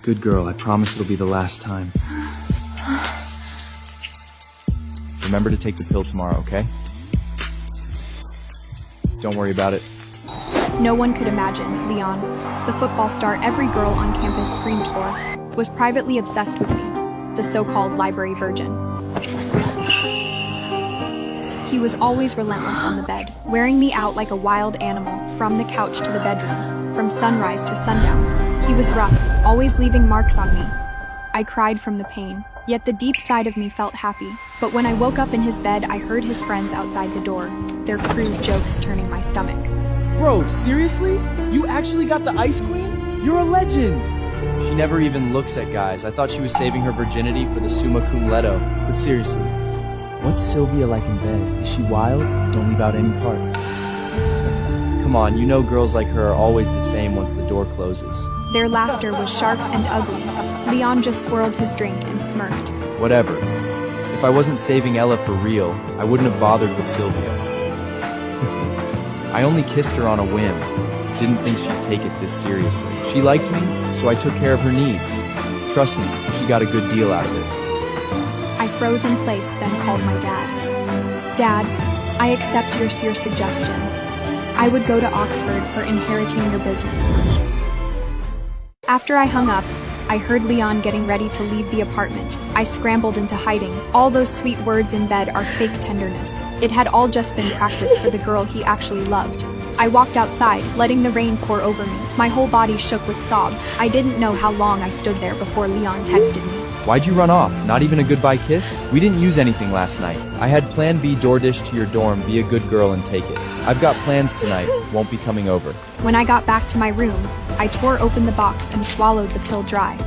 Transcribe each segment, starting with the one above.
Good girl, I promise it'll be the last time. Remember to take the pill tomorrow, okay? Don't worry about it. No one could imagine Leon, the football star every girl on campus screamed for, was privately obsessed with me, the so-called library virgin. He was always relentless on the bed, wearing me out like a wild animal, from the couch to the bedroom, from sunrise to sundown. He was rough, always leaving marks on me. I cried from the pain, yet the deep side of me felt happy. But when I woke up in his bed, I heard his friends outside the door, their crude jokes turning my stomach. Bro, seriously? You actually got the Ice Queen? You're a legend! She never even looks at guys. I thought she was saving her virginity for the summa cum laude. But seriously, what's Sylvia like in bed? Is she wild? Don't leave out any part. Come on, you know girls like her are always the same once the door closes. Their laughter was sharp and ugly. Leon just swirled his drink and smirked. Whatever. If I wasn't saving Ella for real, I wouldn't have bothered with Sylvia. I only kissed her on a whim. Didn't think she'd take it this seriously. She liked me, so I took care of her needs. Trust me, she got a good deal out of it. I froze in place, then called my dad. Dad, I accept your suggestion. I would go to Oxford for inheriting your business. After I hung up, I heard Leon getting ready to leave the apartment. I scrambled into hiding. All those sweet words in bed are fake tenderness. It had all just been practice for the girl he actually loved. I walked outside, letting the rain pour over me. My whole body shook with sobs. I didn't know how long I stood there before Leon texted me. Why'd you run off? Not even a goodbye kiss? We didn't use anything last night. I had plan B DoorDash to your dorm, be a good girl and take it. I've got plans tonight, won't be coming over. When I got back to my room, I tore open the box and swallowed the pill dry.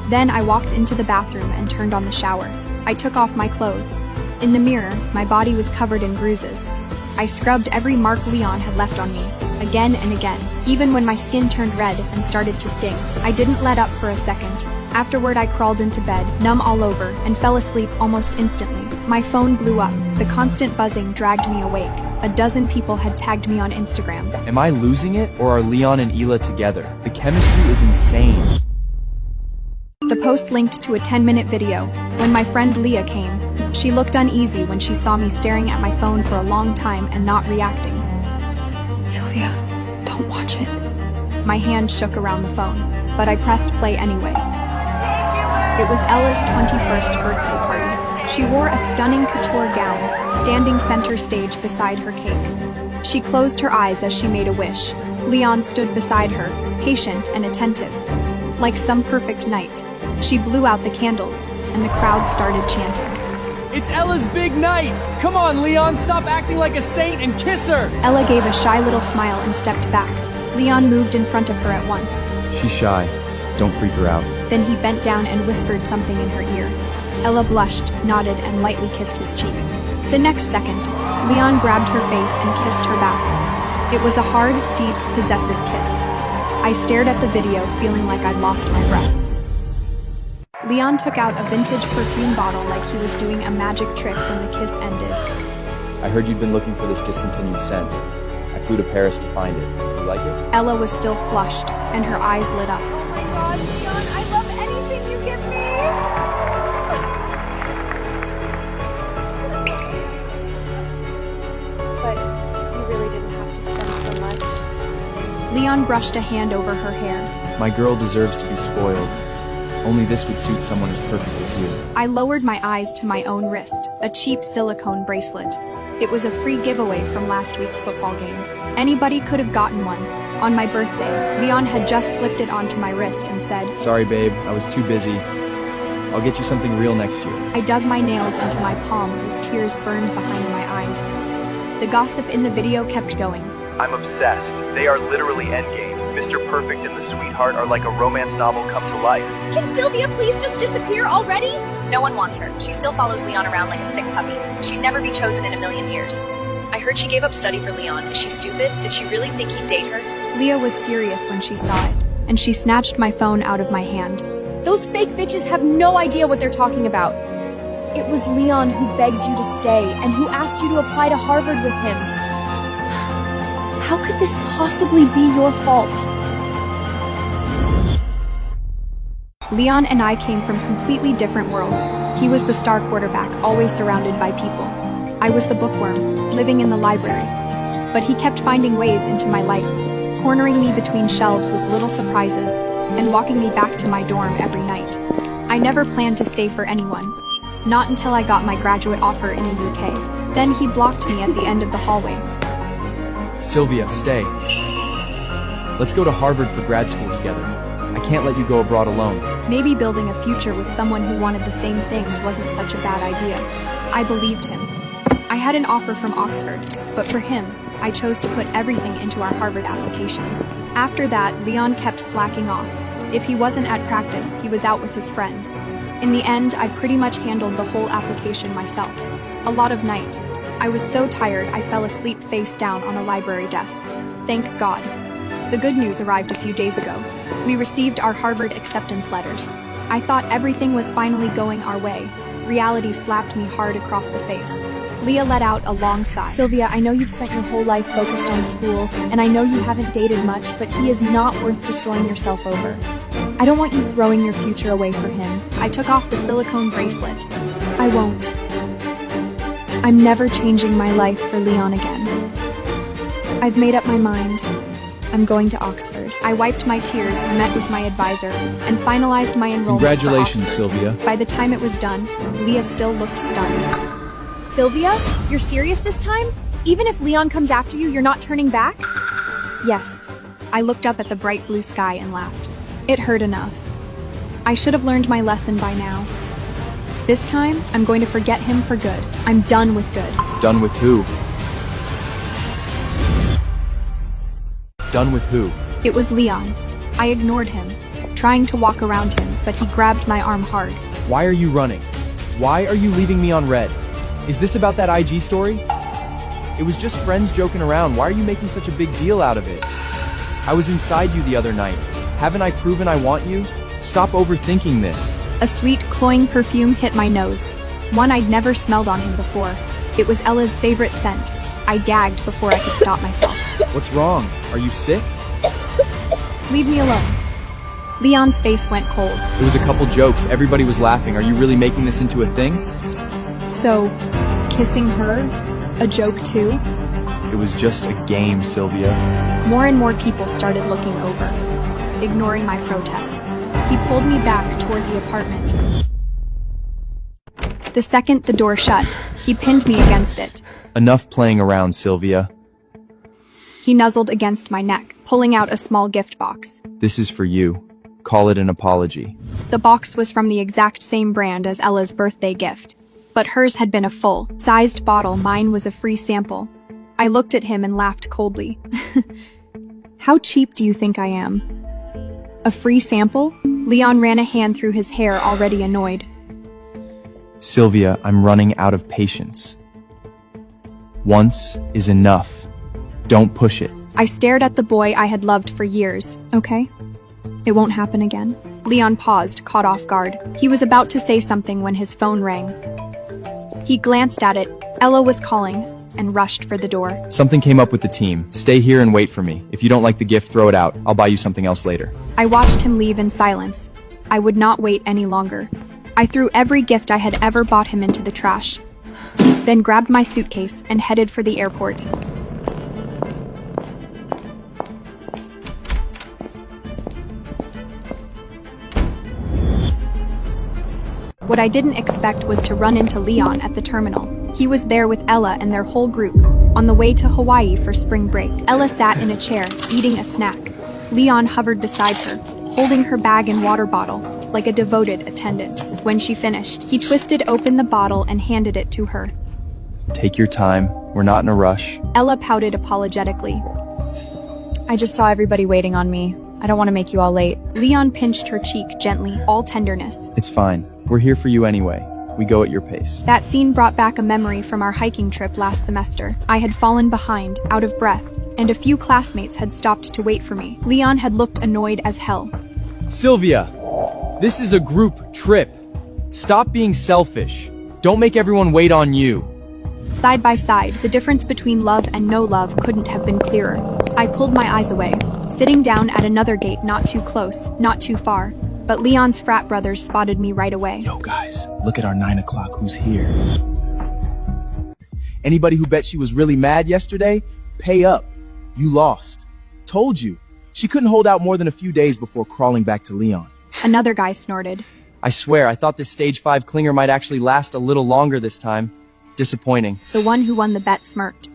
Then I walked into the bathroom and turned on the shower. I took off my clothes. In the mirror, my body was covered in bruises. I scrubbed every mark Leon had left on me, again and again, even when my skin turned red and started to sting. I didn't let up for a second. Afterward, I crawled into bed, numb all over, and fell asleep almost instantly. My phone blew up. The constant buzzing dragged me awake. A dozen people had tagged me on Instagram. Am I losing it, or are Leon and Ela together? The chemistry is insane. The post linked to a 10-minute video. When my friend Leah came, she looked uneasy when she saw me staring at my phone for a long time and not reacting. Sylvia, don't watch it. My hand shook around the phone, but I pressed play anyway. It was Ella's 21st birthday party. She wore a stunning couture gown, standing center stage beside her cake. She closed her eyes as she made a wish. Leon stood beside her, patient and attentive. Like some perfect night, she blew out the candles, and the crowd started chanting. It's Ella's big night! Come on, Leon, stop acting like a saint and kiss her! Ella gave a shy little smile and stepped back. Leon moved in front of her at once. She's shy. Don't freak her out. Then he bent down and whispered something in her ear. Ella blushed, nodded, and lightly kissed his cheek. The next second, Leon grabbed her face and kissed her back. It was a hard, deep, possessive kiss. I stared at the video, feeling like I'd lost my breath. Leon took out a vintage perfume bottle like he was doing a magic trick when the kiss ended. I heard you'd been looking for this discontinued scent. I flew to Paris to find it. Do you like it? Ella was still flushed, and her eyes lit up. Oh my god, Leon, I love anything you give me! But you really didn't have to spend so much. Leon brushed a hand over her hair. My girl deserves to be spoiled. Only this would suit someone as perfect as you. I lowered my eyes to my own wrist, a cheap silicone bracelet. It was a free giveaway from last week's football game. Anybody could have gotten one. On my birthday, Leon had just slipped it onto my wrist and said, Sorry, babe, I was too busy. I'll get you something real next year. I dug my nails into my palms as tears burned behind my eyes. The gossip in the video kept going. I'm obsessed. They are literally endgame. Mr. Perfect and the Sweetheart are like a romance novel come to life. Can Sylvia please just disappear already? No one wants her. She still follows Leon around like a sick puppy. She'd never be chosen in a million years. I heard she gave up study for Leon. Is she stupid? Did she really think he'd date her? Leah was furious when she saw it, and she snatched my phone out of my hand. Those fake bitches have no idea what they're talking about. It was Leon who begged you to stay and who asked you to apply to Harvard with him. How could this possibly be your fault? Leon and I came from completely different worlds. He was the star quarterback, always surrounded by people. I was the bookworm, living in the library. But he kept finding ways into my life, cornering me between shelves with little surprises, and walking me back to my dorm every night. I never planned to stay for anyone. Not until I got my graduate offer in the UK. Then he blocked me at the end of the hallway. Sylvia, stay. Let's go to Harvard for grad school together. I can't let you go abroad alone. Maybe building a future with someone who wanted the same things wasn't such a bad idea. I believed him. I had an offer from Oxford, but for him, I chose to put everything into our Harvard applications. After that, Leon kept slacking off. If he wasn't at practice, he was out with his friends. In the end, I pretty much handled the whole application myself. A lot of nights. I was so tired I fell asleep face down on a library desk. Thank God. The good news arrived a few days ago. We received our Harvard acceptance letters. I thought everything was finally going our way. Reality slapped me hard across the face. Leah let out a long sigh. Sylvia, I know you've spent your whole life focused on school, and I know you haven't dated much, but he is not worth destroying yourself over. I don't want you throwing your future away for him. I took off the silicone bracelet. I won't. I'm never changing my life for Leon again. I've made up my mind. I'm going to Oxford. I wiped my tears, met with my advisor, and finalized my enrollment. Congratulations, for Oxford. Sylvia. By the time it was done, Leah still looked stunned. Sylvia, you're serious this time? Even if Leon comes after you, you're not turning back? Yes. I looked up at the bright blue sky and laughed. It hurt enough. I should have learned my lesson by now. This time, I'm going to forget him for good. I'm done with good. Done with who? Done with who? It was Leon. I ignored him, trying to walk around him, but he grabbed my arm hard. Why are you running? Why are you leaving me on red? Is this about that IG story? It was just friends joking around. Why are you making such a big deal out of it? I was inside you the other night. Haven't I proven I want you? Stop overthinking this. A sweet, cloying perfume hit my nose. One I'd never smelled on him before. It was Ella's favorite scent. I gagged before I could stop myself. What's wrong? Are you sick? Leave me alone. Leon's face went cold. It was a couple jokes. Everybody was laughing. Are you really making this into a thing? So, kissing her? A joke too? It was just a game, Sylvia. More and more people started looking over, ignoring my protests. He pulled me back toward the apartment. The second the door shut, he pinned me against it. Enough playing around, Sylvia. He nuzzled against my neck, pulling out a small gift box. This is for you. Call it an apology. The box was from the exact same brand as Ella's birthday gift. But hers had been a full-sized bottle, mine was a free sample. I looked at him and laughed coldly. How cheap do you think I am? A free sample? Leon ran a hand through his hair, already annoyed. Sylvia, I'm running out of patience. Once is enough. Don't push it. I stared at the boy I had loved for years. Okay? It won't happen again. Leon paused, caught off guard. He was about to say something when his phone rang. He glanced at it. Ella was calling, and rushed for the door. Something came up with the team. Stay here and wait for me. If you don't like the gift, throw it out. I'll buy you something else later. I watched him leave in silence. I would not wait any longer. I threw every gift I had ever bought him into the trash, then grabbed my suitcase and headed for the airport. What I didn't expect was to run into Leon at the terminal. He was there with Ella and their whole group, on the way to Hawaii for spring break. Ella sat in a chair, eating a snack. Leon hovered beside her, holding her bag and water bottle, like a devoted attendant. When she finished, he twisted open the bottle and handed it to her. Take your time. We're not in a rush. Ella pouted apologetically. I just saw everybody waiting on me. I don't want to make you all late. Leon pinched her cheek gently, all tenderness. It's fine. We're here for you anyway. We go at your pace. That scene brought back a memory from our hiking trip last semester. I had fallen behind, out of breath, and a few classmates had stopped to wait for me. Leon had looked annoyed as hell. Sylvia, this is a group trip. Stop being selfish. Don't make everyone wait on you. Side by side, the difference between love and no love couldn't have been clearer. I pulled my eyes away, sitting down at another gate, not too close, not too far. but Leon's frat brothers spotted me right away. Yo guys, look at our 9 o'clock who's here. Anybody who bet she was really mad yesterday, pay up. You lost. Told you. She couldn't hold out more than a few days before crawling back to Leon. Another guy snorted. I swear, I thought this stage 5 clinger might actually last a little longer this time. Disappointing. The one who won the bet smirked.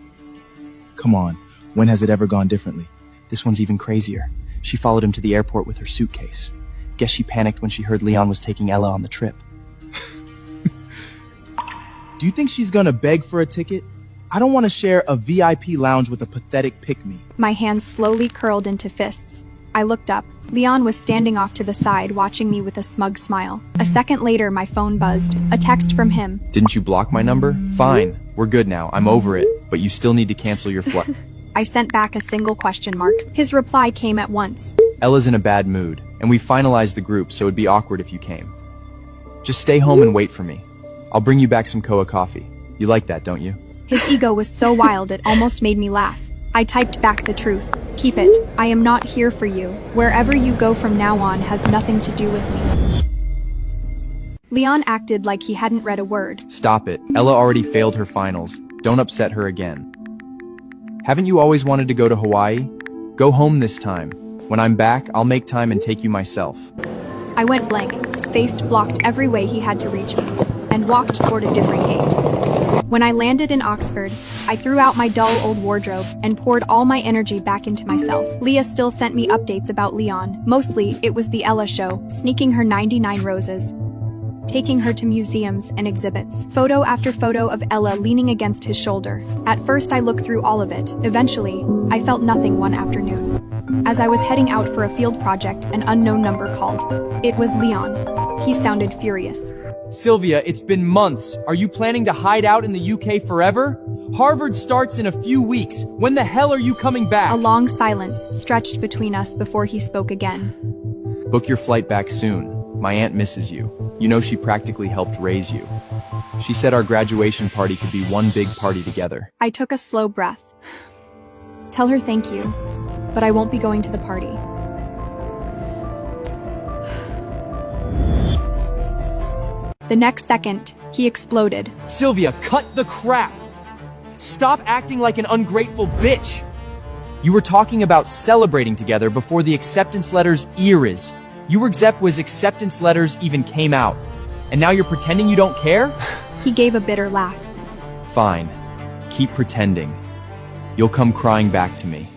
Come on, when has it ever gone differently? This one's even crazier. She followed him to the airport with her suitcase. Guess she panicked when she heard Leon was taking Ella on the trip. Do you think she's gonna beg for a ticket? I don't want to share a VIP lounge with a pathetic pick-me. My hands slowly curled into fists. I looked up. Leon was standing off to the side, watching me with a smug smile. A second later, my phone buzzed. A text from him. Didn't you block my number? Fine. We're good now. I'm over it. But you still need to cancel your flight. I sent back a single question mark. His reply came at once. Ella's in a bad mood, and we finalized the group, so it'd be awkward if you came. Just stay home and wait for me. I'll bring you back some Koa coffee. You like that, don't you? His ego was so wild it almost made me laugh. I typed back the truth. Keep it. I am not here for you. Wherever you go from now on has nothing to do with me. Leon acted like he hadn't read a word. Stop it. Ella already failed her finals. Don't upset her again. Haven't you always wanted to go to Hawaii? Go home this time. When I'm back, I'll make time and take you myself. I went blank, faced blocked every way he had to reach me, and walked toward a different gate. When I landed in Oxford, I threw out my dull old wardrobe and poured all my energy back into myself. Leah still sent me updates about Leon. Mostly, it was the Ella show, sneaking her 99 roses, taking her to museums and exhibits. Photo after photo of Ella leaning against his shoulder. At first, I looked through all of it. Eventually, I felt nothing one afternoon. As I was heading out for a field project, an unknown number called. It was Leon. He sounded furious. Sylvia, it's been months. Are you planning to hide out in the UK forever? Harvard starts in a few weeks. When the hell are you coming back? A long silence stretched between us before he spoke again. Book your flight back soon. My aunt misses you. You know she practically helped raise you. She said our graduation party could be one big party together. I took a slow breath. Tell her thank you, but I won't be going to the party. The next second, he exploded. Sylvia, cut the crap! Stop acting like an ungrateful bitch! You were talking about celebrating together before the acceptance letters eras. Your was acceptance letters even came out. And now you're pretending you don't care? He gave a bitter laugh. Fine. Keep pretending. You'll come crying back to me.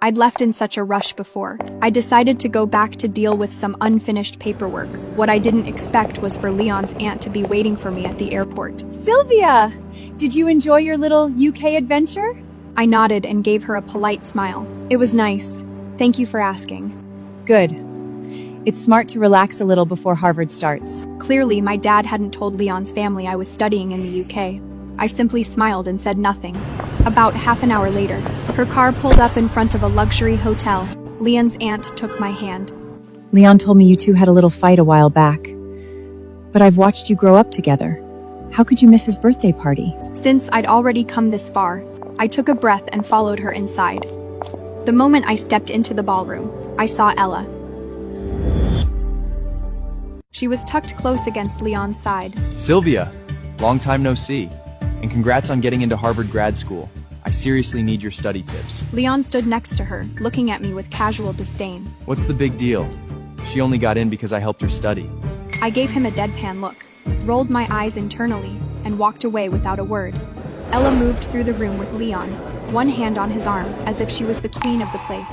I'd left in such a rush before. I decided to go back to deal with some unfinished paperwork. What I didn't expect was for Leon's aunt to be waiting for me at the airport. Sylvia! Did you enjoy your little UK adventure? I nodded and gave her a polite smile. It was nice. Thank you for asking. Good. It's smart to relax a little before Harvard starts. Clearly, my dad hadn't told Leon's family I was studying in the UK. I simply smiled and said nothing. About half an hour later, her car pulled up in front of a luxury hotel. Leon's aunt took my hand. Leon told me you two had a little fight a while back. But I've watched you grow up together. How could you miss his birthday party? Since I'd already come this far, I took a breath and followed her inside. The moment I stepped into the ballroom, I saw Ella. She was tucked close against Leon's side. Sylvia, long time no see. And congrats on getting into Harvard grad school. I seriously need your study tips. Leon stood next to her, looking at me with casual disdain. What's the big deal? She only got in because I helped her study. I gave him a deadpan look, rolled my eyes internally, and walked away without a word. Ella moved through the room with Leon, one hand on his arm, as if she was the queen of the place.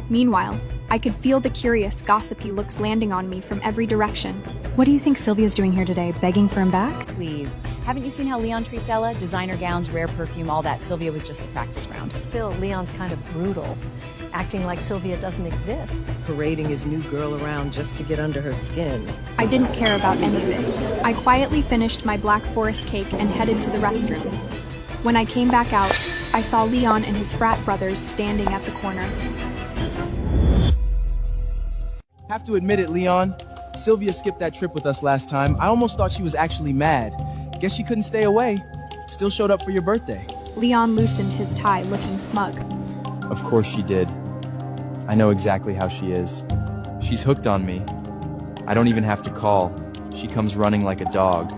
Meanwhile, I could feel the curious, gossipy looks landing on me from every direction. What do you think Sylvia's doing here today? Begging for him back? Please. Haven't you seen how Leon treats Ella? Designer gowns, rare perfume, all that. Sylvia was just the practice round. Still, Leon's kind of brutal, acting like Sylvia doesn't exist. Parading his new girl around just to get under her skin. I didn't care about any of it. I quietly finished my Black Forest cake and headed to the restroom. When I came back out, I saw Leon and his frat brothers standing at the corner. Have to admit it, Leon. Sylvia skipped that trip with us last time. I almost thought she was actually mad. Guess she couldn't stay away. Still showed up for your birthday. Leon loosened his tie, looking smug. Of course she did. I know exactly how she is. She's hooked on me. I don't even have to call. She comes running like a dog.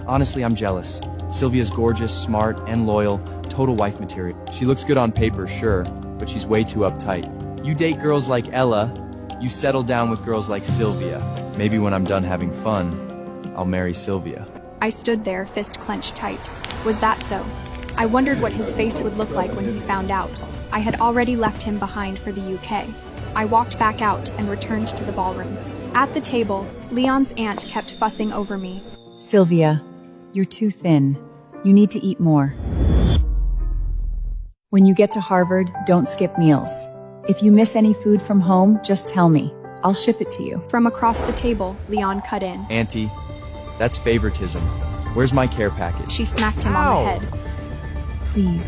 Honestly, I'm jealous. Sylvia's gorgeous, smart, and loyal, total wife material. She looks good on paper, sure, but she's way too uptight. You date girls like Ella, you settle down with girls like Sylvia. Maybe when I'm done having fun, I'll marry Sylvia. I stood there, fist clenched tight. Was that so? I wondered what his face would look like when he found out. I had already left him behind for the UK. I walked back out and returned to the ballroom. At the table, Leon's aunt kept fussing over me. Sylvia, you're too thin. You need to eat more. When you get to Harvard, don't skip meals. If you miss any food from home, just tell me. I'll ship it to you. From across the table, Leon cut in. Auntie, that's favoritism. Where's my care package? She smacked him on the head. Please.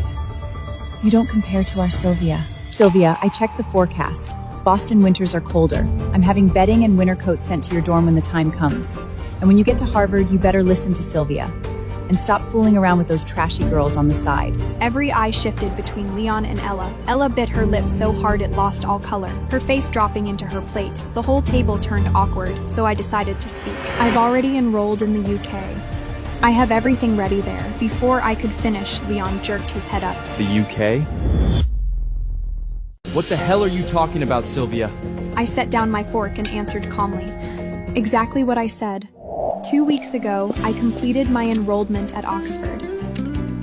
You don't compare to our Sylvia. Sylvia, I checked the forecast. Boston winters are colder. I'm having bedding and winter coats sent to your dorm when the time comes. And when you get to Harvard, you better listen to Sylvia. And stop fooling around with those trashy girls on the side. Every eye shifted between Leon and Ella. Ella bit her lip so hard it lost all color, her face dropping into her plate. The whole table turned awkward, so I decided to speak. I've already enrolled in the UK. I have everything ready there. Before I could finish, Leon jerked his head up. The UK? What the hell are you talking about, Sylvia? I set down my fork and answered calmly. Exactly what I said. 2 weeks ago, I completed my enrollment at Oxford.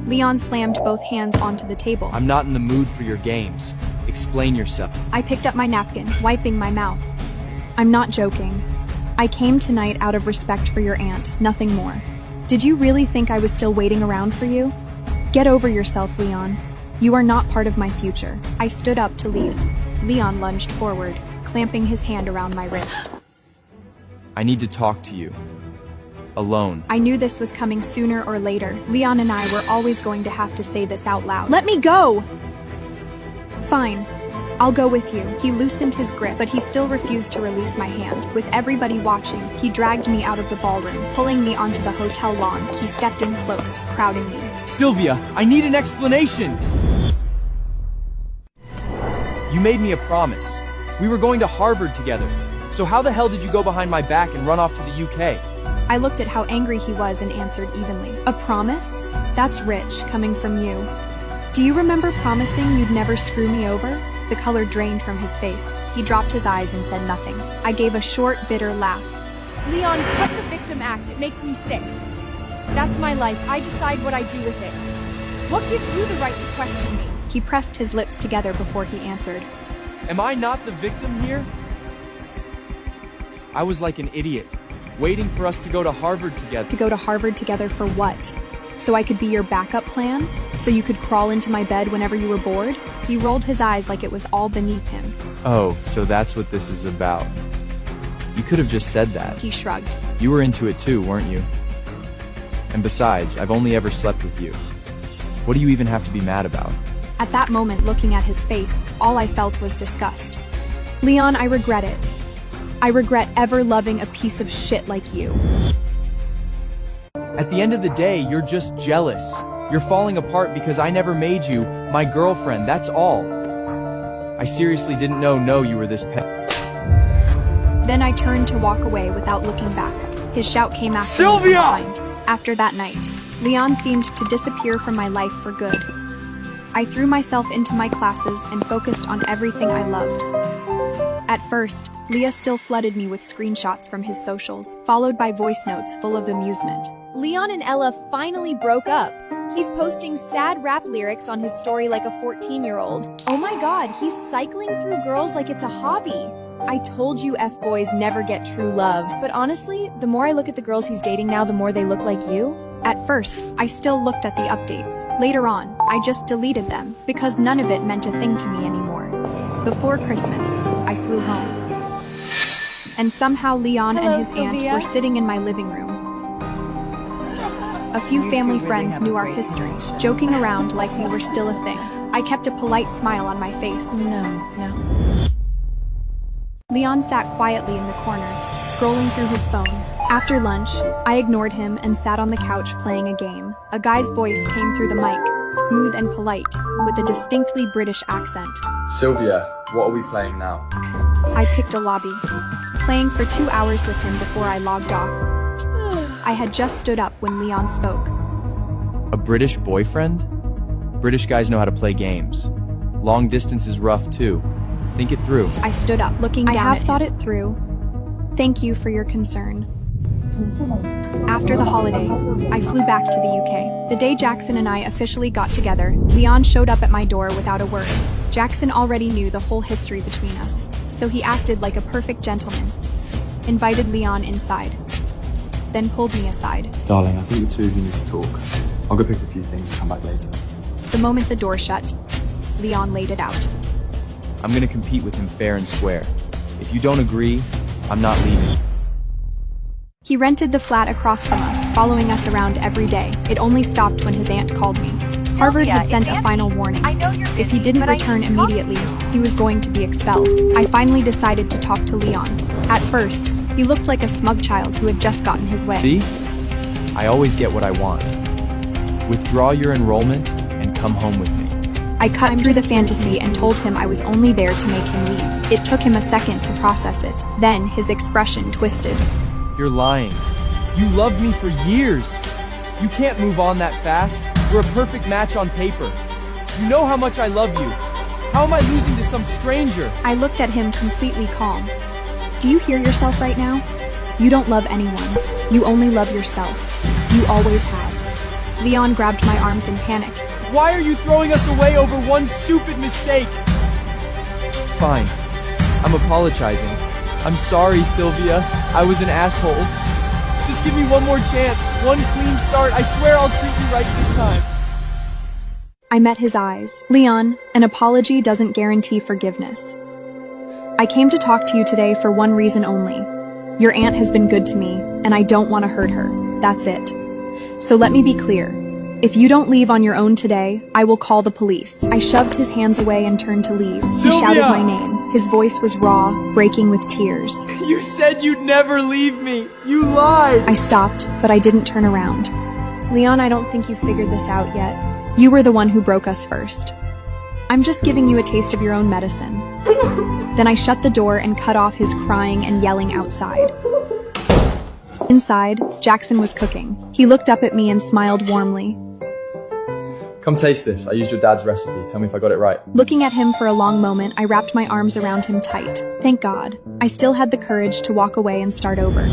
Leon slammed both hands onto the table. I'm not in the mood for your games. Explain yourself. I picked up my napkin, wiping my mouth. I'm not joking. I came tonight out of respect for your aunt, nothing more. Did you really think I was still waiting around for you? Get over yourself, Leon. You are not part of my future. I stood up to leave. Leon lunged forward, clamping his hand around my wrist. I need to talk to you. Alone. I knew this was coming sooner or later. Leon and I were always going to have to say this out loud. Let me go! Fine. I'll go with you. He loosened his grip, but he still refused to release my hand. With everybody watching, he dragged me out of the ballroom, pulling me onto the hotel lawn. He stepped in close, crowding me. Sylvia, I need an explanation! You made me a promise. We were going to Harvard together. So how the hell did you go behind my back and run off to the UK? I looked at how angry he was and answered evenly. A promise? That's rich, coming from you. Do you remember promising you'd never screw me over? The color drained from his face. He dropped his eyes and said nothing. I gave a short, bitter laugh. Leon, cut the victim act. It makes me sick. That's my life. I decide what I do with it. What gives you the right to question me? He pressed his lips together before he answered. Am I not the victim here? I was like an idiot, waiting for us to go to Harvard together. To go to Harvard together for what? So I could be your backup plan? So you could crawl into my bed whenever you were bored? He rolled his eyes like it was all beneath him. Oh, so that's what this is about. You could have just said that. He shrugged. You were into it too, weren't you? And besides, I've only ever slept with you. What do you even have to be mad about? At that moment, looking at his face, all I felt was disgust. Leon, I regret it. I regret ever loving a piece of shit like you. At the end of the day, you're just jealous. You're falling apart because I never made you my girlfriend, that's all. I seriously didn't know you were this pet. Then I turned to walk away without looking back. His shout came after Sylvia! me from behind. After that night, Leon seemed to disappear from my life for good. I threw myself into my classes and focused on everything I loved. At first, Leah still flooded me with screenshots from his socials, followed by voice notes full of amusement. Leon and Ella finally broke up. He's posting sad rap lyrics on his story like a 14-year-old. Oh my god, he's cycling through girls like it's a hobby. I told you F-boys never get true love, but honestly, the more I look at the girls he's dating now, the more they look like you. At first, I still looked at the updates. Later on, I just deleted them, because none of it meant a thing to me anymore. Before Christmas, I flew home. And somehow Leon and his aunt were sitting in my living room. A few family friends knew our history, joking around like we were still a thing. I kept a polite smile on my face. No. Leon sat quietly in the corner, scrolling through his phone. After lunch, I ignored him and sat on the couch playing a game. A guy's voice came through the mic, smooth and polite, with a distinctly British accent. Sylvia, what are we playing now? I picked a lobby, playing for 2 hours with him before I logged off. I had just stood up when Leon spoke. A British boyfriend? British guys know how to play games. Long distance is rough too. Think it through. I stood up, looking down at him. I have thought it through. Thank you for your concern. After the holiday, I flew back to the UK. The day Jackson and I officially got together, Leon showed up at my door without a word. Jackson already knew the whole history between us, so he acted like a perfect gentleman. Invited Leon inside, then pulled me aside. Darling, I think the two of you need to talk. I'll go pick a few things and come back later. The moment the door shut, Leon laid it out. I'm gonna compete with him fair and square. If you don't agree, I'm not leaving. He rented the flat across from us, following us around every day. It only stopped when his aunt called me. Harvard had sent a final warning. If he didn't return immediately, he was going to be expelled. I finally decided to talk to Leon. At first, he looked like a smug child who had just gotten his way. See? I always get what I want. Withdraw your enrollment and come home with me. I cut through the fantasy and told him I was only there to make him leave. It took him a second to process it. Then his expression twisted. You're lying. You loved me for years. You can't move on that fast. We're a perfect match on paper. You know how much I love you. How am I losing to some stranger? I looked at him completely calm. Do you hear yourself right now? You don't love anyone. You only love yourself. You always have. Leon grabbed my arms in panic. Why are you throwing us away over one stupid mistake? Fine. I'm apologizing. I'm sorry, Sylvia. I was an asshole. Just give me one more chance. One clean start. I swear I'll treat you right this time. I met his eyes. Leon, an apology doesn't guarantee forgiveness. I came to talk to you today for one reason only. Your aunt has been good to me, and I don't want to hurt her. That's it. So let me be clear. If you don't leave on your own today, I will call the police. I shoved his hands away and turned to leave. He shouted my name. His voice was raw, breaking with tears. You said you'd never leave me. You lied. I stopped, but I didn't turn around. Leon, I don't think you figured this out yet. You were the one who broke us first. I'm just giving you a taste of your own medicine. Then I shut the door and cut off his crying and yelling outside. Inside, Jackson was cooking. He looked up at me and smiled warmly. Come taste this. I used your dad's recipe. Tell me if I got it right. Looking at him for a long moment, I wrapped my arms around him tight. Thank God. I still had the courage to walk away and start over.